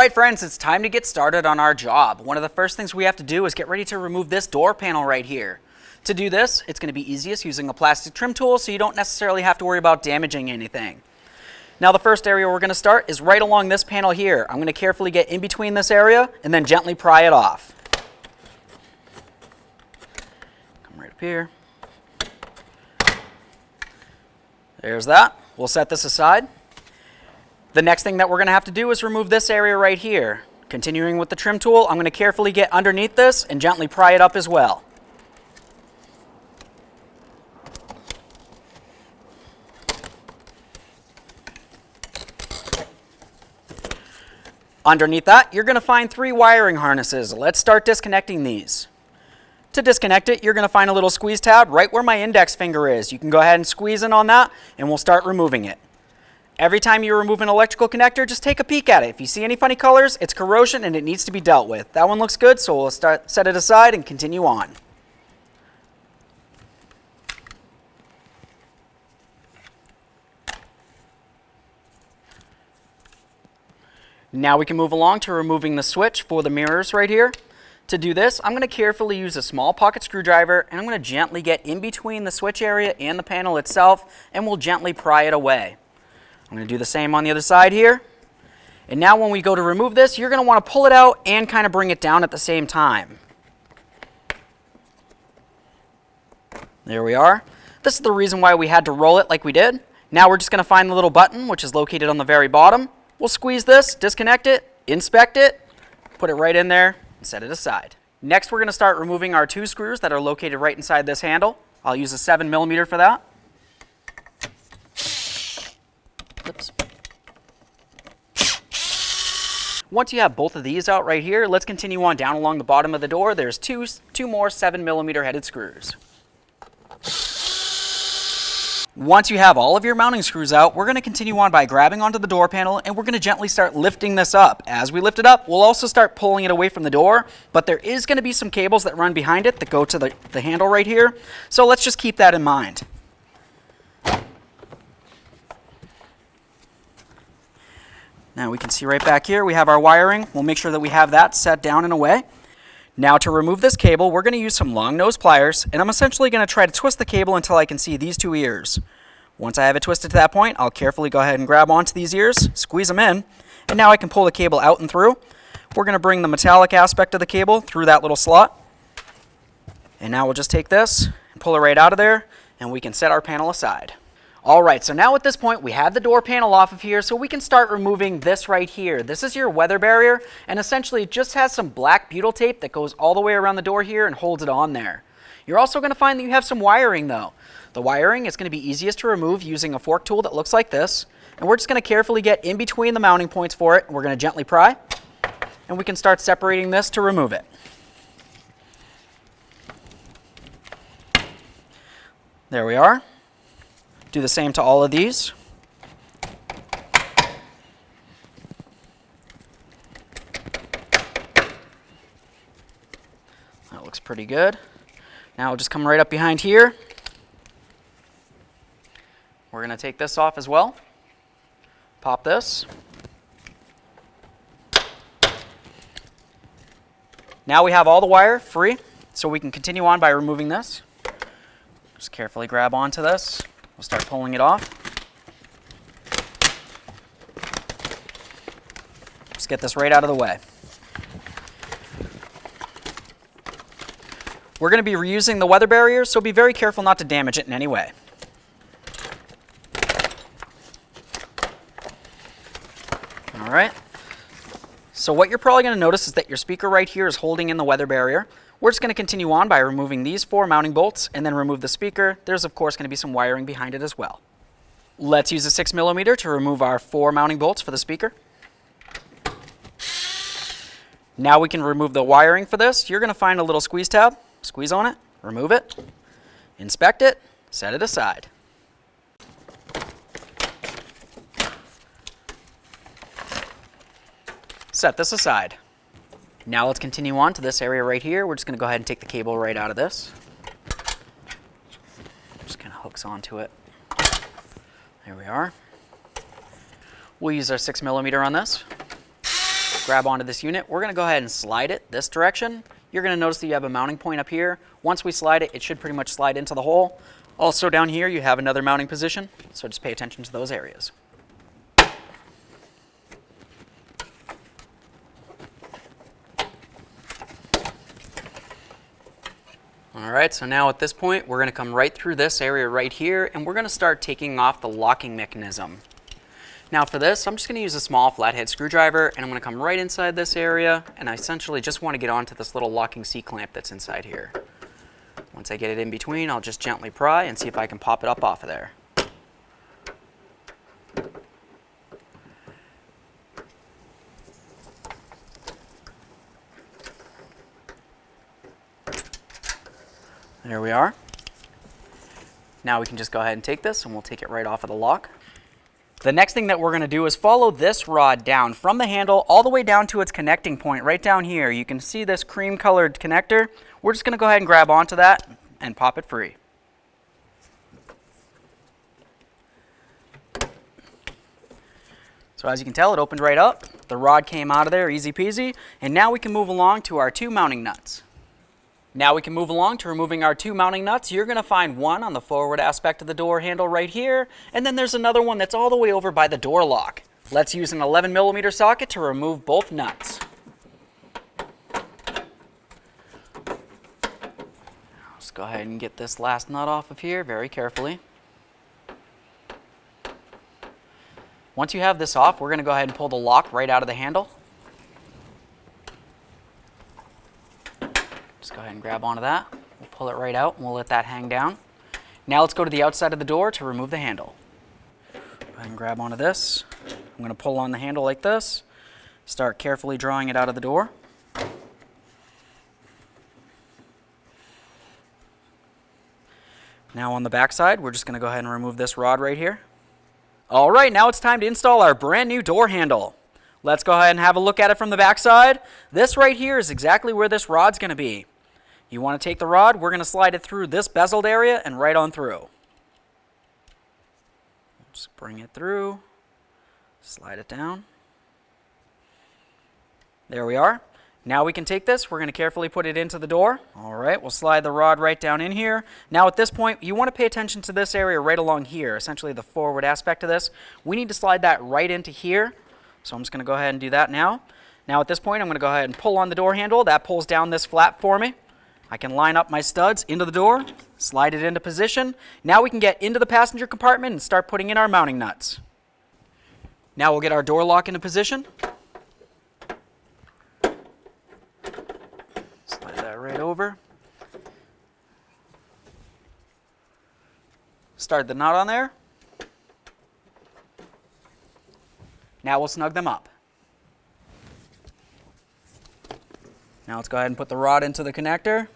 Alright friends, it's time to get started on our job. One of the first things we have to do is get ready to remove this door panel right here. To do this, it's going to be easiest using a plastic trim tool so you don't necessarily have to worry about damaging anything. Now the first area we're going to start is right along this panel here. I'm going to carefully get in between this area and then gently pry it off. Come right up here. There's that. We'll set this aside. The next thing that we're going to have to do is remove this area right here. Continuing with the trim tool, I'm going to carefully get underneath this and gently pry it up as well. Underneath that, you're going to find 3 wiring harnesses. Let's start disconnecting these. To disconnect it, you're going to find a little squeeze tab right where my index finger is. You can go ahead and squeeze in on that and we'll start removing it. Every time you remove an electrical connector, just take a peek at it. If you see any funny colors, it's corrosion and it needs to be dealt with. That one looks good, so we'll set it aside and continue on. Now we can move along to removing the switch for the mirrors right here. To do this, I'm going to carefully use a small pocket screwdriver and I'm going to gently get in between the switch area and the panel itself and we'll gently pry it away. I'm going to do the same on the other side here. And now when we go to remove this, you're going to want to pull it out and kind of bring it down at the same time. There we are. This is the reason why we had to roll it like we did. Now we're just going to find the little button, which is located on the very bottom. We'll squeeze this, disconnect it, inspect it, put it right in there, and set it aside. Next, we're going to start removing our 2 screws that are located right inside this handle. I'll use a 7mm for that. Oops. Once you have both of these out right here, let's continue on down along the bottom of the door. There's two more 7mm headed screws. Once you have all of your mounting screws out, we're going to continue on by grabbing onto the door panel and we're going to gently start lifting this up. As we lift it up, we'll also start pulling it away from the door, but there is going to be some cables that run behind it that go to the handle right here, so let's just keep that in mind. Now we can see right back here we have our wiring. We'll make sure that we have that set down in a way. Now to remove this cable, we're going to use some long nose pliers, and I'm essentially going to try to twist the cable until I can see these 2 ears. Once I have it twisted to that point, I'll carefully go ahead and grab onto these ears, squeeze them in, and now I can pull the cable out and through. We're going to bring the metallic aspect of the cable through that little slot. And now we'll just take this and pull it right out of there, and we can set our panel aside. Alright, so now at this point we have the door panel off of here, so we can start removing this right here. This is your weather barrier, and essentially it just has some black butyl tape that goes all the way around the door here and holds it on there. You're also going to find that you have some wiring though. The wiring is going to be easiest to remove using a fork tool that looks like this, and we're just going to carefully get in between the mounting points for it, and we're going to gently pry, and we can start separating this to remove it. There we are. Do the same to all of these. That looks pretty good. Now we'll just come right up behind here. We're going to take this off as well. Pop this. Now we have all the wire free, so we can continue on by removing this. Just carefully grab onto this. We'll start pulling it off. Just get this right out of the way. We're going to be reusing the weather barrier, so be very careful not to damage it in any way. Alright. So what you're probably going to notice is that your speaker right here is holding in the weather barrier. We're just going to continue on by removing these 4 mounting bolts and then remove the speaker. There's of course going to be some wiring behind it as well. Let's use a 6mm to remove our 4 mounting bolts for the speaker. Now we can remove the wiring for this. You're going to find a little squeeze tab. Squeeze on it, remove it, inspect it, set it aside. Set this aside. Now let's continue on to this area right here. We're just going to go ahead and take the cable right out of this. Just kind of hooks onto it. There we are. We'll use our 6mm on this. grab onto this unit. We're going to go ahead and slide it this direction. You're going to notice that you have a mounting point up here. Once we slide it, it should pretty much slide into the hole. Also down here, you have another mounting position, so just pay attention to those areas. Alright, so now at this point, we're going to come right through this area right here, and we're going to start taking off the locking mechanism. Now for this, I'm just going to use a small flathead screwdriver, and I'm going to come right inside this area, and I essentially just want to get onto this little locking C-clamp that's inside here. Once I get it in between, I'll just gently pry and see if I can pop it up off of there. There we are. Now we can just go ahead and take this and we'll take it right off of the lock. The next thing that we're going to do is follow this rod down from the handle all the way down to its connecting point right down here. You can see this cream colored connector. We're just going to go ahead and grab onto that and pop it free. So as you can tell, it opened right up. The rod came out of there easy peasy. And now we can move along to our two mounting nuts. Now we can move along to removing our two mounting nuts. You're going to find one on the forward aspect of the door handle right here, and then there's another one that's all the way over by the door lock. Let's use an 11mm socket to remove both nuts. Let's go ahead and get this last nut off of here very carefully. Once you have this off, we're going to go ahead and pull the lock right out of the handle. Just go ahead and grab onto that. We'll pull it right out and we'll let that hang down. Now let's go to the outside of the door to remove the handle. Go ahead and grab onto this. I'm going to pull on the handle like this. Start carefully drawing it out of the door. Now on the back side, we're just going to go ahead and remove this rod right here. All right, now it's time to install our brand new door handle. Let's go ahead and have a look at it from the back side. This right here is exactly where this rod's going to be. You want to take the rod, we're going to slide it through this bezeled area and right on through. Just bring it through, slide it down. There we are. Now we can take this, we're going to carefully put it into the door. All right, we'll slide the rod right down in here. Now at this point, you want to pay attention to this area right along here, essentially the forward aspect of this. We need to slide that right into here. So I'm just going to go ahead and do that now. Now at this point, I'm going to go ahead and pull on the door handle. That pulls down this flap for me. I can line up my studs into the door, slide it into position. Now we can get into the passenger compartment and start putting in our mounting nuts. Now we'll get our door lock into position. Slide that right over. Start the nut on there. Now we'll snug them up. Now let's go ahead and put the rod into the connector.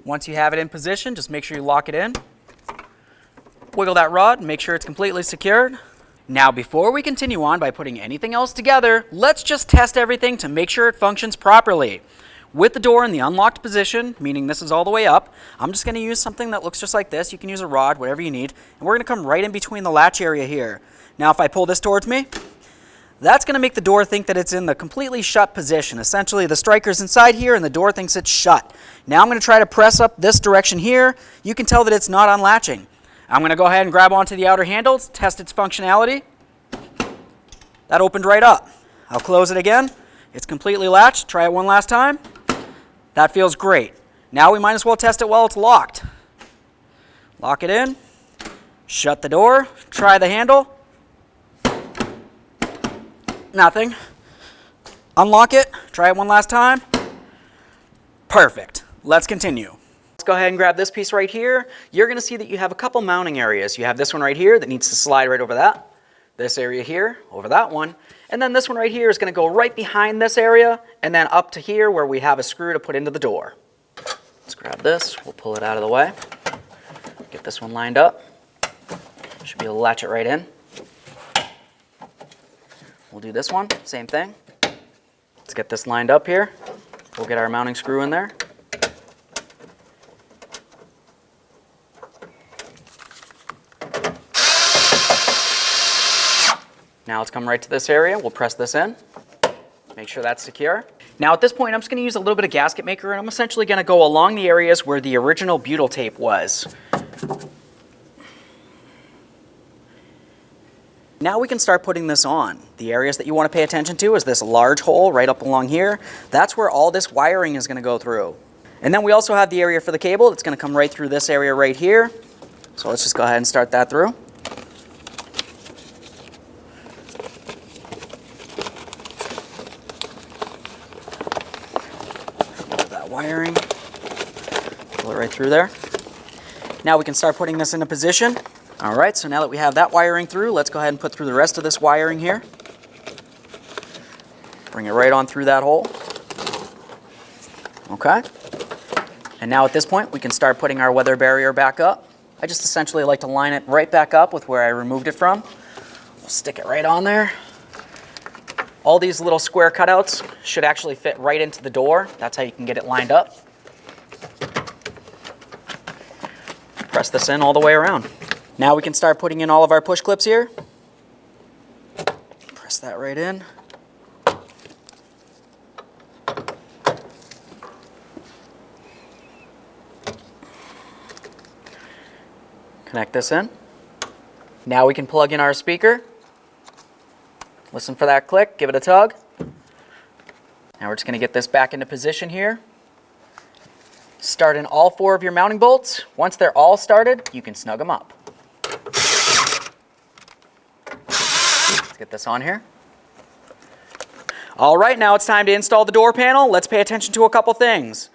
Once you have it in position, just make sure you lock it in. Wiggle that rod and make sure it's completely secured. Now before we continue on by putting anything else together, let's just test everything to make sure it functions properly. With the door in the unlocked position, meaning this is all the way up, I'm just going to use something that looks just like this. You can use a rod, whatever you need, and we're going to come right in between the latch area here. Now if I pull this towards me, that's going to make the door think that it's in the completely shut position. Essentially the striker's inside here and the door thinks it's shut. Now I'm going to try to press up this direction here. You can tell that it's not unlatching. I'm going to go ahead and grab onto the outer handle, test its functionality. That opened right up. I'll close it again. It's completely latched. Try it one last time. That feels great. Now we might as well test it while it's locked. Lock it in. Shut the door. Try the handle. Nothing. Unlock it. Try it one last time. Perfect. Let's continue. Let's go ahead and grab this piece right here. You're going to see that you have a couple mounting areas. You have this one right here that needs to slide right over that. This area here, over that one. And then this one right here is going to go right behind this area and then up to here where we have a screw to put into the door. Let's grab this. We'll pull it out of the way. Get this one lined up. Should be able to latch it right in. We'll do this one, same thing. Let's get this lined up here. We'll get our mounting screw in there. Now let's come right to this area. We'll press this in. Make sure that's secure. Now at this point, I'm just going to use a little bit of Gasket Maker, and I'm essentially going to go along the areas where the original butyl tape was. Now we can start putting this on. The areas that you want to pay attention to is this large hole right up along here. That's where all this wiring is going to go through. And then we also have the area for the cable that's going to come right through this area right here. So let's just go ahead and start that through. That wiring, pull it right through there. Now we can start putting this into position. All right, so now that we have that wiring through, let's go ahead and put through the rest of this wiring here. Bring it right on through that hole. Okay. And now at this point, we can start putting our weather barrier back up. I just essentially like to line it right back up with where I removed it from. We'll stick it right on there. All these little square cutouts should actually fit right into the door. That's how you can get it lined up. Press this in all the way around. Now we can start putting in all of our push clips here. Press that right in. Connect this in. Now we can plug in our speaker. Listen for that click, give it a tug. Now we're just going to get this back into position here. Start in all 4 of your mounting bolts. Once they're all started, you can snug them up. Let's get this on here. All right, now it's time to install the door panel. Let's pay attention to a couple things.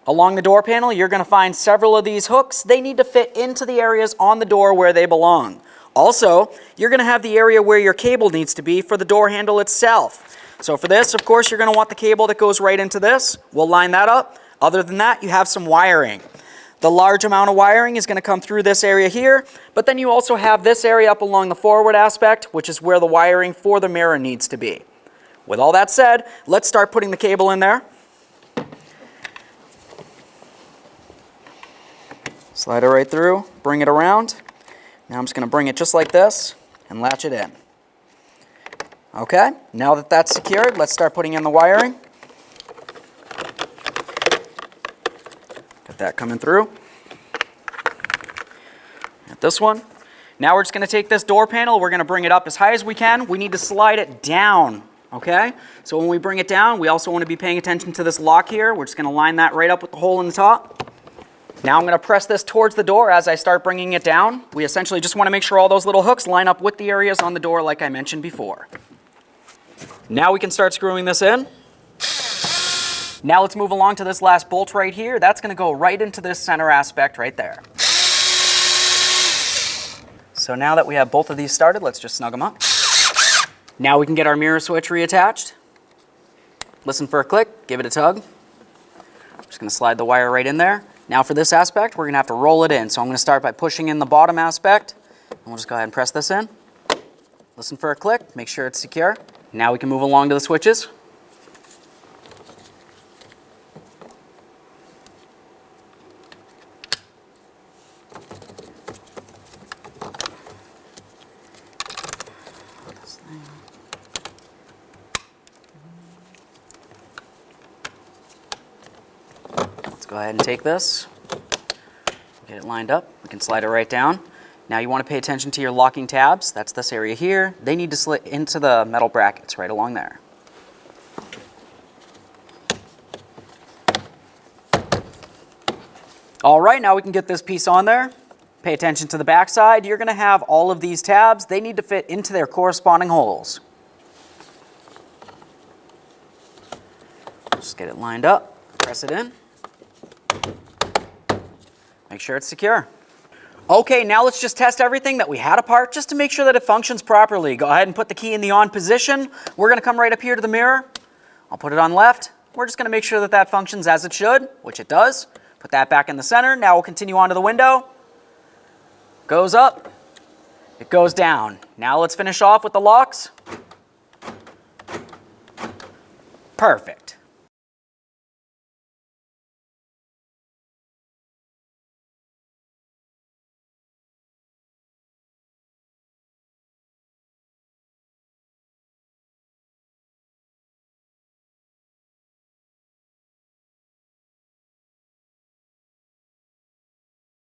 Along the door panel, you're going to find several of these hooks. They need to fit into the areas on the door where they belong. Also, you're going to have the area where your cable needs to be for the door handle itself. So for this, of course, you're going to want the cable that goes right into this. We'll line that up. Other than that, you have some wiring. The large amount of wiring is going to come through this area here, but then you also have this area up along the forward aspect, which is where the wiring for the mirror needs to be. With all that said, let's start putting the cable in there. Slide it right through, bring it around. Now I'm just going to bring it just like this and latch it in. Okay, now that that's secured, let's start putting in the wiring. Got that coming through. Got this one. Now we're just going to take this door panel, we're going to bring it up as high as we can. We need to slide it down, okay? So when we bring it down, we also want to be paying attention to this lock here. We're just going to line that right up with the hole in the top. Now I'm going to press this towards the door as I start bringing it down. We essentially just want to make sure all those little hooks line up with the areas on the door like I mentioned before. Now we can start screwing this in. Now let's move along to this last bolt right here. That's going to go right into this center aspect right there. So now that we have both of these started, let's just snug them up. Now we can get our mirror switch reattached. Listen for a click, give it a tug. I'm just going to slide the wire right in there. Now for this aspect, we're going to have to roll it in. So I'm going to start by pushing in the bottom aspect. And we'll just go ahead and press this in. Listen for a click, make sure it's secure. Now we can move along to the switches. Let's go ahead and take this, get it lined up. We can slide it right down. Now you want to pay attention to your locking tabs. That's this area here. They need to slip into the metal brackets right along there. All right, now we can get this piece on there. Pay attention to the back side. You're going to have all of these tabs. They need to fit into their corresponding holes. Just get it lined up, press it in. Make sure it's secure. Okay, now let's just test everything that we had apart just to make sure that it functions properly. Go ahead and put the key in the on position. We're going to come right up here to the mirror. I'll put it on left. We're just going to make sure that that functions as it should, which it does. Put that back in the center. Now we'll continue on to the window. Goes up. It goes down. Now let's finish off with the locks. Perfect.